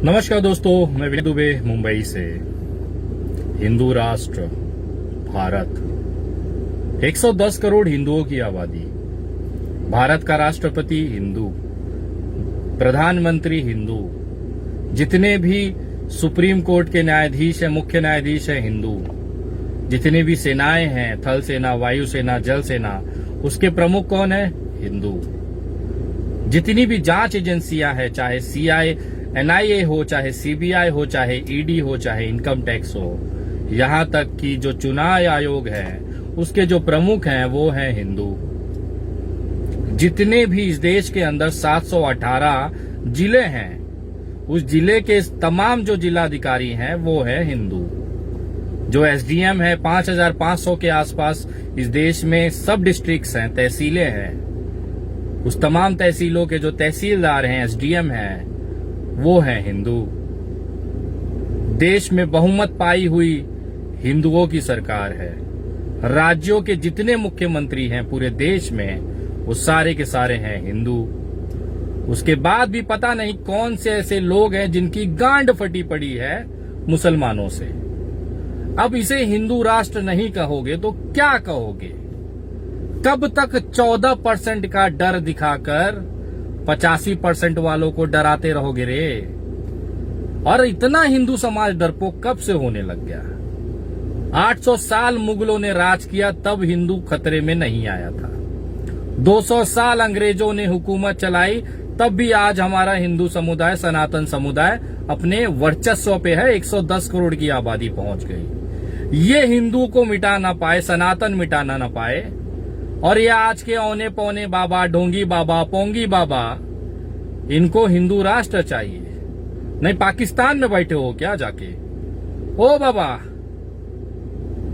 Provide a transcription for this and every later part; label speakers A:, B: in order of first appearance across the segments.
A: नमस्कार दोस्तों, मैं विनय दुबे मुंबई से। हिंदू राष्ट्र भारत, 110 करोड़ हिंदुओं की आबादी, भारत का राष्ट्रपति हिंदू, प्रधानमंत्री हिंदू, जितने भी सुप्रीम कोर्ट के न्यायाधीश हैं, मुख्य न्यायाधीश हैं हिंदू, जितनी भी सेनाएं हैं, थल सेना, वायु सेना, जल सेना, उसके प्रमुख कौन है? हिंदू। जितनी भी जांच एजेंसियां हैं, चाहे सीआई एनआईए हो, चाहे सीबीआई हो, चाहे ईडी हो, चाहे इनकम टैक्स हो, यहां तक कि जो चुनाव आयोग है उसके जो प्रमुख हैं वो हैं हिंदू। जितने भी इस देश के अंदर 718 जिले हैं, उस जिले के तमाम जो जिलाधिकारी हैं वो है हिंदू। जो एसडीएम है, 5500 के आसपास इस देश में सब डिस्ट्रिक्ट्स हैं, तहसीलें हैं, उस तमाम तहसीलों के जो तहसीलदार हैं, एसडीएम हैं, वो है हिंदू। देश में बहुमत पाई हुई हिंदुओं की सरकार है। राज्यों के जितने मुख्यमंत्री हैं पूरे देश में, वो सारे के सारे हैं हिंदू। उसके बाद भी पता नहीं कौन से ऐसे लोग हैं जिनकी गांड फटी पड़ी है मुसलमानों से। अब इसे हिंदू राष्ट्र नहीं कहोगे तो क्या कहोगे? कब तक 14% का डर दिखाकर 85% वालों को डराते रहोगे रे? और इतना हिंदू समाज डरपोक कब से होने लग गया? 800 साल मुगलों ने राज किया, तब हिंदू खतरे में नहीं आया था। 200 साल अंग्रेजों ने हुकूमत चलाई, तब भी आज हमारा हिंदू समुदाय, सनातन समुदाय अपने वर्चस्व पे है। 110 करोड़ की आबादी पहुंच गई। ये हिंदू को मिटा ना पाए, सनातन मिटाना ना पाए, और ये आज के औने पौने बाबा, ढोंगी बाबा, पोंगी बाबा, इनको हिंदू राष्ट्र चाहिए। नहीं पाकिस्तान में बैठे हो क्या जाके? ओ बाबा,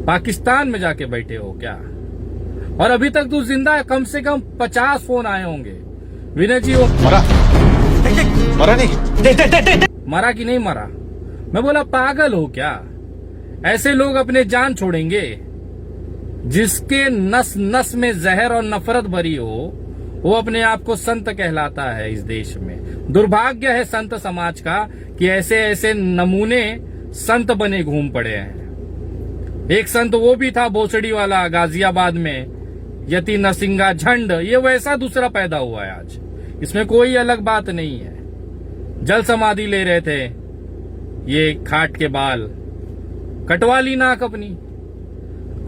A: पाकिस्तान में जाके बैठे हो क्या? और अभी तक तू जिंदा है? कम से कम 50 फोन आए होंगे। विनय जी, वो
B: मरा नहीं,
A: मरा कि नहीं मरा? मैं बोला पागल हो क्या? ऐसे लोग अपने जान छोड़ेंगे? जिसके नस नस में जहर और नफरत भरी हो, वो अपने आप को संत कहलाता है इस देश में। दुर्भाग्य है संत समाज का कि ऐसे ऐसे नमूने संत बने घूम पड़े हैं। एक संत वो भी था भोसड़ी वाला, गाजियाबाद में, यति नरसिंगा झंड। ये वैसा दूसरा पैदा हुआ है आज। इसमें कोई अलग बात नहीं है। जल समाधि ले रहे थे, ये खाट के बाल कटवा ली नाक अपनी।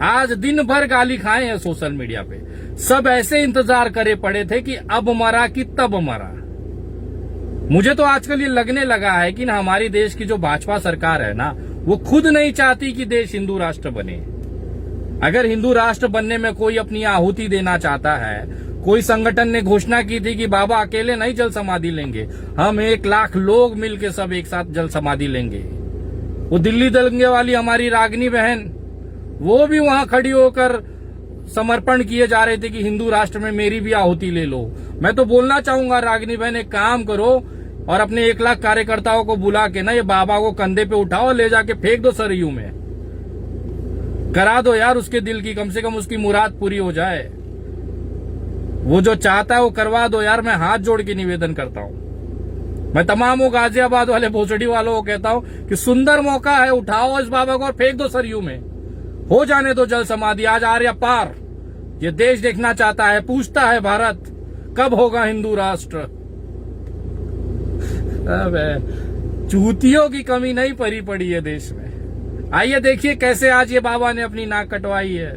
A: आज दिन भर गाली खाए हैं सोशल मीडिया पे। सब ऐसे इंतजार करे पड़े थे कि अब मरा कि तब मरा। मुझे तो आजकल ये लगने लगा है कि ना, हमारी देश की जो भाजपा सरकार है ना, वो खुद नहीं चाहती कि देश हिंदू राष्ट्र बने। अगर हिंदू राष्ट्र बनने में कोई अपनी आहुति देना चाहता है, कोई संगठन ने घोषणा की थी कि बाबा अकेले नहीं जल समाधि लेंगे, हम 1 लाख लोग मिलकर सब एक साथ जल समाधि लेंगे। वो दिल्ली दंगे वाली हमारी रागनी बहन, वो भी वहां खड़ी होकर समर्पण किए जा रहे थे कि हिंदू राष्ट्र में मेरी भी आहुति ले लो। मैं तो बोलना चाहूंगा, रागिनी बहन एक काम करो और अपने 1 लाख कार्यकर्ताओं को बुला के ना, ये बाबा को कंधे पे उठाओ, ले जाके फेंक दो सरयू में। करा दो यार उसके दिल की, कम से कम उसकी मुराद पूरी हो जाए। वो जो चाहता है वो करवा दो यार। मैं हाथ जोड़ के निवेदन करता हूं। मैं तमाम गाजियाबाद वाले, भोसड़ी वालों को कहता हूं कि सुंदर मौका है, उठाओ इस बाबा को और फेंक दो सरयू में। हो जाने दो जल समाधि। आज आर्य पार ये देश देखना चाहता है, पूछता है भारत कब होगा हिंदू राष्ट्र। चूतियों की कमी नहीं पड़ी है देश में। आइए देखिए कैसे आज ये बाबा ने अपनी नाक कटवाई है।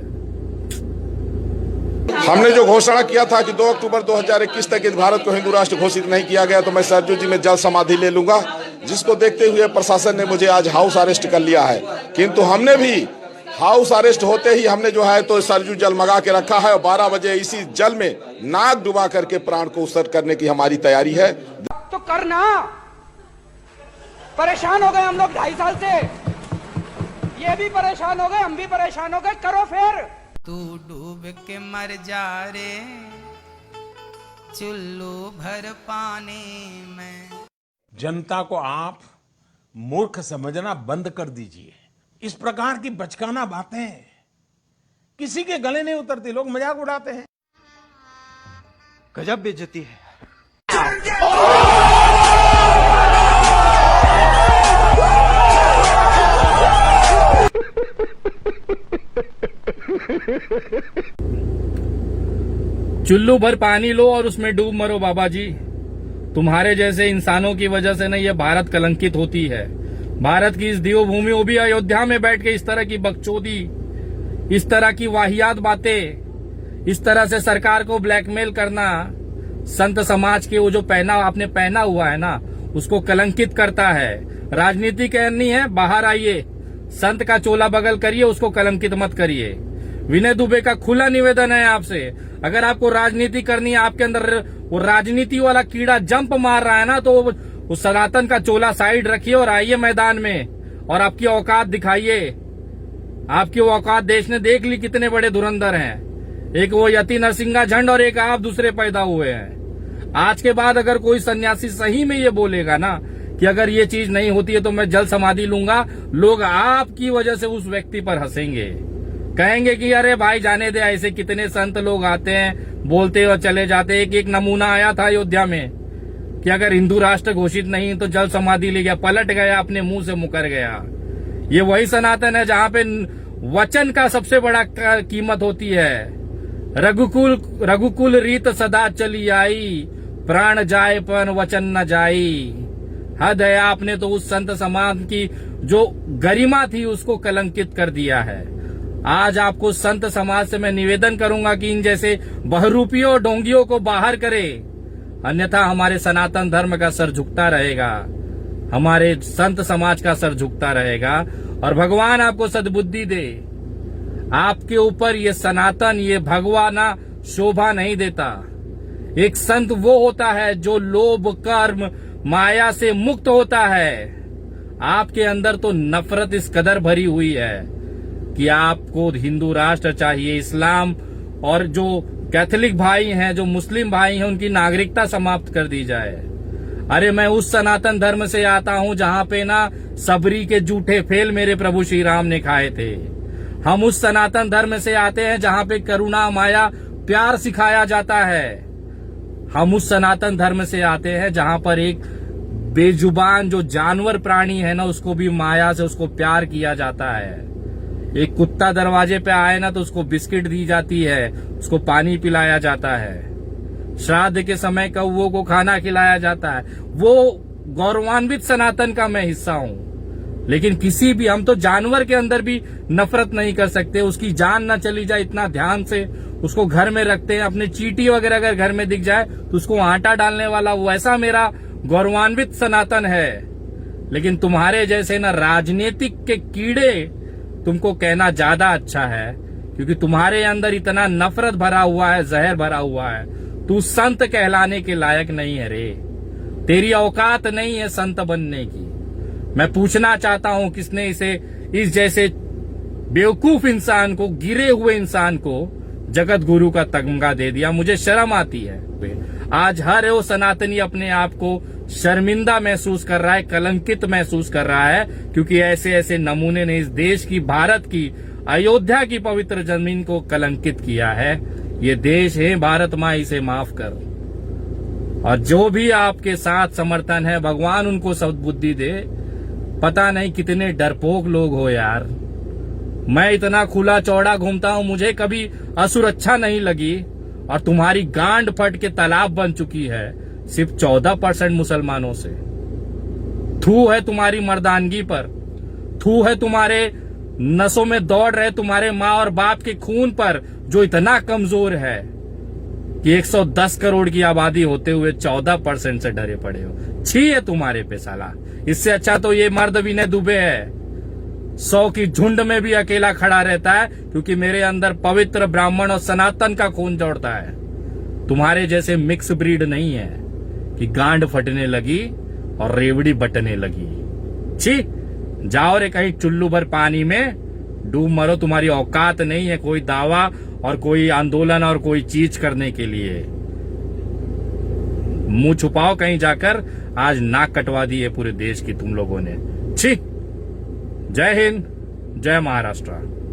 B: हमने जो घोषणा किया था कि 2 अक्टूबर 2021 तक इस भारत को हिंदू राष्ट्र घोषित नहीं किया गया तो मैं सरजू जी में जल समाधि ले लूंगा, जिसको देखते हुए प्रशासन ने मुझे आज हाउस अरेस्ट कर लिया है। किंतु हमने भी हाउस अरेस्ट होते ही हमने जो है तो सरजू जल मंगा के रखा है और 12 बजे इसी जल में नाक डुबा करके प्राण को उत्सर्ग करने की हमारी तैयारी है।
C: तो करना, परेशान हो गए हम लोग 2.5 साल से, ये भी परेशान हो गए, हम भी परेशान हो गए, करो फिर।
D: तू डूब के मर जा रे चुल्लू भर पानी में।
E: जनता को आप मूर्ख समझना बंद कर दीजिए। इस प्रकार की बचकाना बातें किसी के गले नहीं उतरती, लोग मजाक उड़ाते हैं।
F: गजब बेइज्जती है।
A: चुल्लू भर पानी लो और उसमें डूब मरो बाबा जी। तुम्हारे जैसे इंसानों की वजह से ना ये भारत कलंकित होती है। भारत की इस देवभूमि, वो भी अयोध्या में बैठ के इस तरह की बकचोदी, इस तरह की वाहियात बातें, इस तरह से सरकार को ब्लैकमेल करना, संत समाज के वो जो आपने पहना हुआ है ना, उसको कलंकित करता है। राजनीति करनी है, बाहर आइए, संत का चोला बगल करिए, उसको कलंकित मत करिए। विनय दुबे का खुला निवेदन है आपसे, अगर आपको राजनीति करनी है, आपके अंदर वो राजनीति वाला कीड़ा जंप मार रहा है ना, तो वो सनातन का चोला साइड रखिए और आइए मैदान में और आपकी औकात दिखाइए। आपकी औकात देश ने देख ली, कितने बड़े धुरंधर हैं। एक वो यति नरसिंहा झंड और एक आप दूसरे पैदा हुए हैं। आज के बाद अगर कोई सन्यासी सही में ये बोलेगा ना कि अगर ये चीज नहीं होती है तो मैं जल समाधि लूंगा, लोग आपकी वजह से उस व्यक्ति पर हंसेंगे, कहेंगे कि अरे भाई जाने दे, ऐसे कितने संत लोग आते हैं, बोलते और चले जाते। एक नमूना आया था अयोध्या में कि अगर हिंदू राष्ट्र घोषित नहीं तो जल समाधि ले गया, पलट गया, अपने मुंह से मुकर गया। ये वही सनातन है जहां पे वचन का सबसे बड़ा कीमत होती है। रघुकुल रीत सदा चली आई, प्राण जाए पर वचन न जाई। हद है, आपने तो उस संत समाज की जो गरिमा थी उसको कलंकित कर दिया है। आज आपको संत समाज से मैं निवेदन करूंगा कि इन जैसे बहरूपियों और ढोंगियों को बाहर करे, अन्यथा हमारे सनातन धर्म का सर झुकता रहेगा, हमारे संत समाज का सर झुकता रहेगा। और भगवान आपको सद्बुद्धि दे। आपके ऊपर ये सनातन, ये भगवाना शोभा नहीं देता। एक संत वो होता है जो लोभ, कर्म, माया से मुक्त होता है। आपके अंदर तो नफरत इस कदर भरी हुई है कि आपको हिंदू राष्ट्र चाहिए, इस्लाम और जो कैथोलिक भाई हैं, जो मुस्लिम भाई हैं, उनकी नागरिकता समाप्त कर दी जाए। अरे मैं उस सनातन धर्म से आता हूं जहां पे ना सबरी के जूठे फेल मेरे प्रभु श्री राम ने खाए थे। हम उस सनातन धर्म से आते हैं जहां पे करुणा, माया, प्यार सिखाया जाता है। हम उस सनातन धर्म से आते हैं जहां पर एक बेजुबान जो जानवर प्राणी है ना, उसको भी माया से उसको प्यार किया जाता है। एक कुत्ता दरवाजे पे आए ना तो उसको बिस्किट दी जाती है, उसको पानी पिलाया जाता है, श्राद्ध के समय कौवों को खाना खिलाया जाता है। वो गौरवान्वित सनातन का मैं हिस्सा हूं। लेकिन किसी भी, हम तो जानवर के अंदर भी नफरत नहीं कर सकते। उसकी जान न चली जाए इतना ध्यान से उसको घर में रखते हैं। अपने चींटी वगैरह अगर घर में दिख जाए तो उसको आटा डालने वाला, वैसा मेरा गौरवान्वित सनातन है। लेकिन तुम्हारे जैसे ना राजनीतिक के कीड़े, तुमको कहना ज्यादा अच्छा है क्योंकि तुम्हारे अंदर इतना नफरत भरा हुआ है, जहर भरा हुआ है। तू संत कहलाने के लायक नहीं है रे, तेरी औकात नहीं है संत बनने की। मैं पूछना चाहता हूं किसने इस जैसे बेवकूफ इंसान को, गिरे हुए इंसान को जगत गुरु का तमगा दे दिया। मुझे शर्म आती है। आज हर वो सनातनी अपने आप को शर्मिंदा महसूस कर रहा है, कलंकित महसूस कर रहा है, क्योंकि ऐसे ऐसे नमूने ने इस देश की, भारत की, अयोध्या की पवित्र जमीन को कलंकित किया है। ये देश है, भारत माँ इसे माफ कर। और जो भी आपके साथ समर्थन है, भगवान उनको सद्बुद्धि दे। पता नहीं कितने डरपोक लोग हो यार। मैं इतना खुला चौड़ा घूमता हूं, मुझे कभी असुरक्षा नहीं लगी, और तुम्हारी गांड फट के तालाब बन चुकी है सिर्फ 14% मुसलमानों से। थू है तुम्हारी मर्दानगी पर, थू है तुम्हारे नसों में दौड़ रहे तुम्हारे माँ और बाप के खून पर, जो इतना कमजोर है कि 110 करोड़ की आबादी होते हुए 14% से डरे पड़े हो। छी है तुम्हारे पे साला। इससे अच्छा तो ये मर्द विनय दुबे है, 100 की झुंड में भी अकेला खड़ा रहता है, क्योंकि मेरे अंदर पवित्र ब्राह्मण और सनातन का खून दौड़ता है। तुम्हारे जैसे मिक्स ब्रीड नहीं है कि गांड फटने लगी और रेवड़ी बटने लगी। छी, जाओ रे कहीं चुल्लू भर पानी में डूब मरो। तुम्हारी औकात नहीं है कोई दावा और कोई आंदोलन और कोई चीज करने के लिए। मुंह छुपाओ कहीं जाकर। आज नाक कटवा दी है पूरे देश की तुम लोगों ने। छी। जय हिंद, जय महाराष्ट्र।